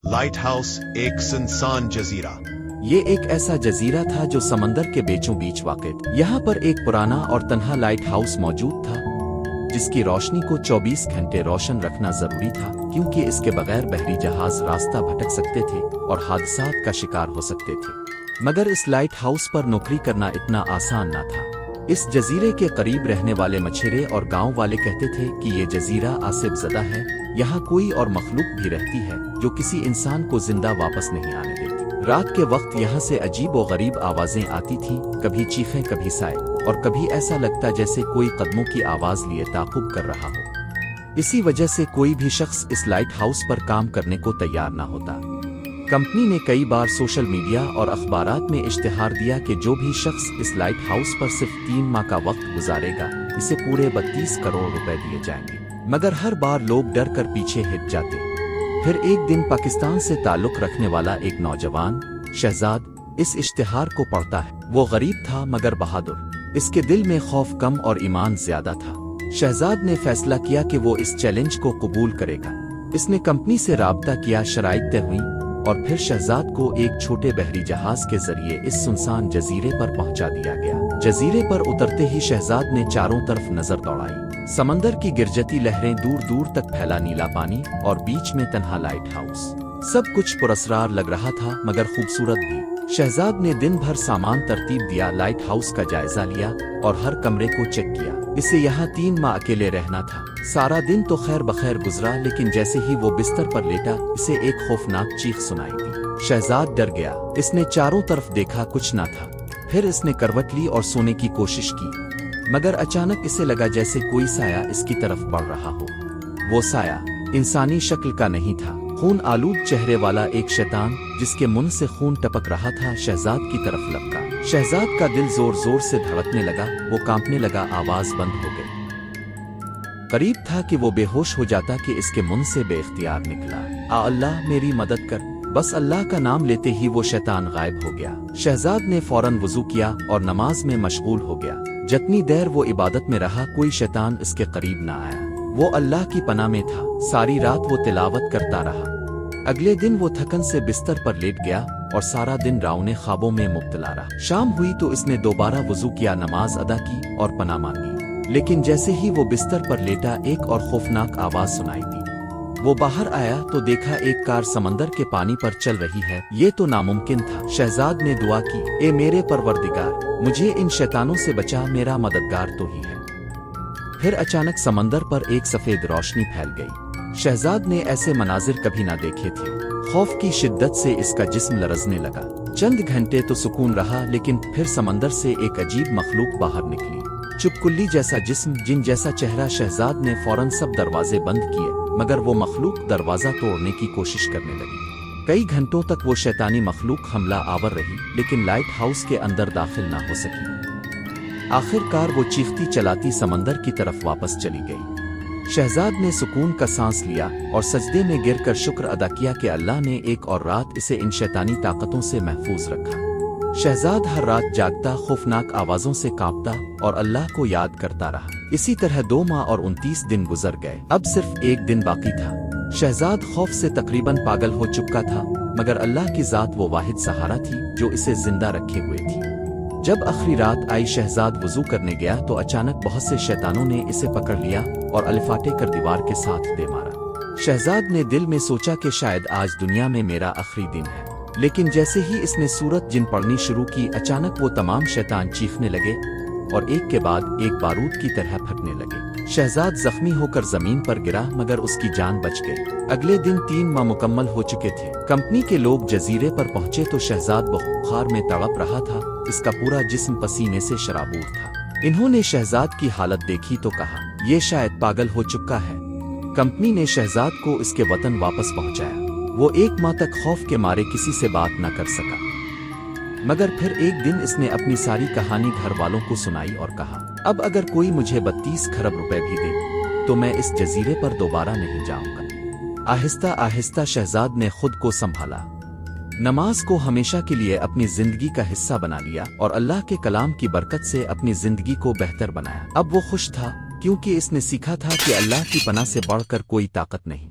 Light house ایک سنسان جزیرہ۔ یہ ایک ایسا جزیرہ تھا جو سمندر کے بیچوں بیچ واقع تھا۔ یہاں پر ایک پرانا اور تنہا لائٹ ہاؤس موجود تھا جس کی روشنی کو 24 گھنٹے روشن رکھنا ضروری تھا، کیونکہ اس کے بغیر بحری جہاز راستہ بھٹک سکتے تھے اور حادثات کا شکار ہو سکتے تھے۔ مگر اس لائٹ ہاؤس پر نوکری کرنا اتنا آسان نہ تھا۔ اس جزیرے کے قریب رہنے والے مچھیرے اور گاؤں والے کہتے تھے کہ یہ جزیرہ آصف زدہ ہے، یہاں کوئی اور مخلوق بھی رہتی ہے جو کسی انسان کو زندہ واپس نہیں آنے دیتی۔ رات کے وقت یہاں سے عجیب و غریب آوازیں آتی تھیں، کبھی چیخیں، کبھی سائے، اور کبھی ایسا لگتا جیسے کوئی قدموں کی آواز لیے تعاقب کر رہا ہو۔ اسی وجہ سے کوئی بھی شخص اس لائٹ ہاؤس پر کام کرنے کو تیار نہ ہوتا۔ کمپنی نے کئی بار سوشل میڈیا اور اخبارات میں اشتہار دیا کہ جو بھی شخص اس لائٹ ہاؤس پر صرف 3 ماہ کا وقت گزارے گا اسے پورے 32 کروڑ روپے دیے جائیں گے، مگر ہر بار لوگ ڈر کر پیچھے ہٹ جاتے۔ پھر ایک دن پاکستان سے تعلق رکھنے والا ایک نوجوان شہزاد اس اشتہار کو پڑھتا ہے۔ وہ غریب تھا مگر بہادر، اس کے دل میں خوف کم اور ایمان زیادہ تھا۔ شہزاد نے فیصلہ کیا کہ وہ اس چیلنج کو قبول کرے گا۔ اس نے کمپنی سے رابطہ کیا، شرائط طے ہوئیں، اور پھر شہزاد کو ایک چھوٹے بحری جہاز کے ذریعے اس سنسان جزیرے پر پہنچا دیا گیا۔ جزیرے پر اترتے ہی شہزاد نے چاروں طرف نظر دوڑائی۔ سمندر کی گرجتی لہریں، دور دور تک پھیلا نیلا پانی، اور بیچ میں تنہا لائٹ ہاؤس۔ سب کچھ پراسرار لگ رہا تھا مگر خوبصورت بھی۔ شہزاد نے دن بھر سامان ترتیب دیا، لائٹ ہاؤس کا جائزہ لیا اور ہر کمرے کو چیک کیا۔ اسے یہاں 3 ماہ اکیلے رہنا تھا۔ سارا دن تو خیر بخیر گزرا، لیکن جیسے ہی وہ بستر پر لیٹا اسے ایک خوفناک چیخ سنائی دی۔ شہزاد ڈر گیا، اس نے چاروں طرف دیکھا، کچھ نہ تھا۔ پھر اس نے کروٹ لی اور سونے کی کوشش کی، مگر اچانک اسے لگا جیسے کوئی سایہ اس کی طرف بڑھ رہا ہو۔ وہ سایہ انسانی شکل کا نہیں تھا، خون آلود چہرے والا ایک شیطان جس کے منہ سے خون ٹپک رہا تھا شہزاد کی طرف لپکا۔ شہزاد کا دل زور زور سے دھڑکنے لگا، وہ کانپنے لگا، آواز بند ہو گئی۔ قریب تھا کہ وہ بے ہوش ہو جاتا کہ اس کے منہ سے بے اختیار نکلا، آ اللہ میری مدد کر۔ بس اللہ کا نام لیتے ہی وہ شیطان غائب ہو گیا۔ شہزاد نے فوراً وضو کیا اور نماز میں مشغول ہو گیا۔ جتنی دیر وہ عبادت میں رہا کوئی شیطان اس کے قریب نہ آیا۔ وہ اللہ کی پناہ میں تھا۔ ساری رات وہ تلاوت کرتا رہا۔ اگلے دن وہ تھکن سے بستر پر لیٹ گیا اور سارا دن راؤنے خوابوں میں مبتلا رہا۔ شام ہوئی تو اس نے دوبارہ وضو کیا، نماز ادا کی اور پناہ مانگی، لیکن جیسے ہی وہ بستر پر لیٹا ایک اور خوفناک آواز سنائی دی۔ وہ باہر آیا تو دیکھا ایک کار سمندر کے پانی پر چل رہی ہے۔ یہ تو ناممکن تھا۔ شہزاد نے دعا کی، اے میرے پروردگار، مجھے ان شیطانوں سے بچا، میرا مددگار تو ہی ہے۔ پھر اچانک سمندر پر ایک سفید روشنی پھیل گئی۔ شہزاد نے ایسے مناظر کبھی نہ دیکھے تھے۔ خوف کی شدت سے اس کا جسم لرزنے لگا۔ چند گھنٹے تو سکون رہا، لیکن پھر سمندر سے ایک عجیب مخلوق باہر نکلی، چپکلی جیسا جسم، جن جیسا چہرہ۔ شہزاد نے فوراً سب دروازے بند کیے، مگر وہ مخلوق دروازہ توڑنے کی کوشش کرنے لگی۔ کئی گھنٹوں تک وہ شیطانی مخلوق حملہ آور رہی، لیکن لائٹ ہاؤس کے اندر داخل نہ ہو سکی۔ آخر کار وہ چیختی چلاتی سمندر کی طرف واپس چلی گئی۔ شہزاد نے سکون کا سانس لیا اور سجدے میں گر کر شکر ادا کیا کہ اللہ نے ایک اور رات اسے ان شیطانی طاقتوں سے محفوظ رکھا۔ شہزاد ہر رات جاگتا، خوفناک آوازوں سے کانپتا اور اللہ کو یاد کرتا رہا۔ اسی طرح 2 ماہ اور 29 دن گزر گئے۔ اب صرف ایک دن باقی تھا۔ شہزاد خوف سے تقریباً پاگل ہو چکا تھا، مگر اللہ کی ذات وہ واحد سہارا تھی جو اسے زندہ رکھے ہوئے تھی۔ جب آخری رات آئی، شہزاد وضو کرنے گیا تو اچانک بہت سے شیطانوں نے اسے پکڑ لیا اور الفاٹے کر دیوار کے ساتھ دے مارا۔ شہزاد نے دل میں سوچا کہ شاید آج دنیا میں میرا آخری دن ہے، لیکن جیسے ہی اس نے سورت جن پڑھنی شروع کی اچانک وہ تمام شیطان چیخنے لگے اور ایک کے بعد ایک بارود کی طرح پھٹنے لگے۔ شہزاد زخمی ہو کر زمین پر گرا، مگر اس کی جان بچ گئی۔ اگلے دن 3 ماہ مکمل ہو چکے تھے۔ کمپنی کے لوگ جزیرے پر پہنچے تو شہزاد بخار میں تڑپ رہا تھا، اس کا پورا جسم پسینے سے شرابور تھا۔ انہوں نے شہزاد کی حالت دیکھی تو کہا، یہ شاید پاگل ہو چکا ہے۔ کمپنی نے شہزاد کو اس کے وطن واپس پہنچایا۔ وہ 1 ماہ تک خوف کے مارے کسی سے بات نہ کر سکا، مگر پھر ایک دن اس نے اپنی ساری کہانی گھر والوں کو سنائی اور کہا، اب اگر کوئی مجھے 32 کھرب روپے بھی دے تو میں اس جزیرے پر دوبارہ نہیں جاؤں گا۔ آہستہ آہستہ شہزاد نے خود کو سنبھالا، نماز کو ہمیشہ کے لیے اپنی زندگی کا حصہ بنا لیا اور اللہ کے کلام کی برکت سے اپنی زندگی کو بہتر بنایا۔ اب وہ خوش تھا کیونکہ اس نے سیکھا تھا کہ اللہ کی پناہ سے بڑھ کر کوئی طاقت نہیں۔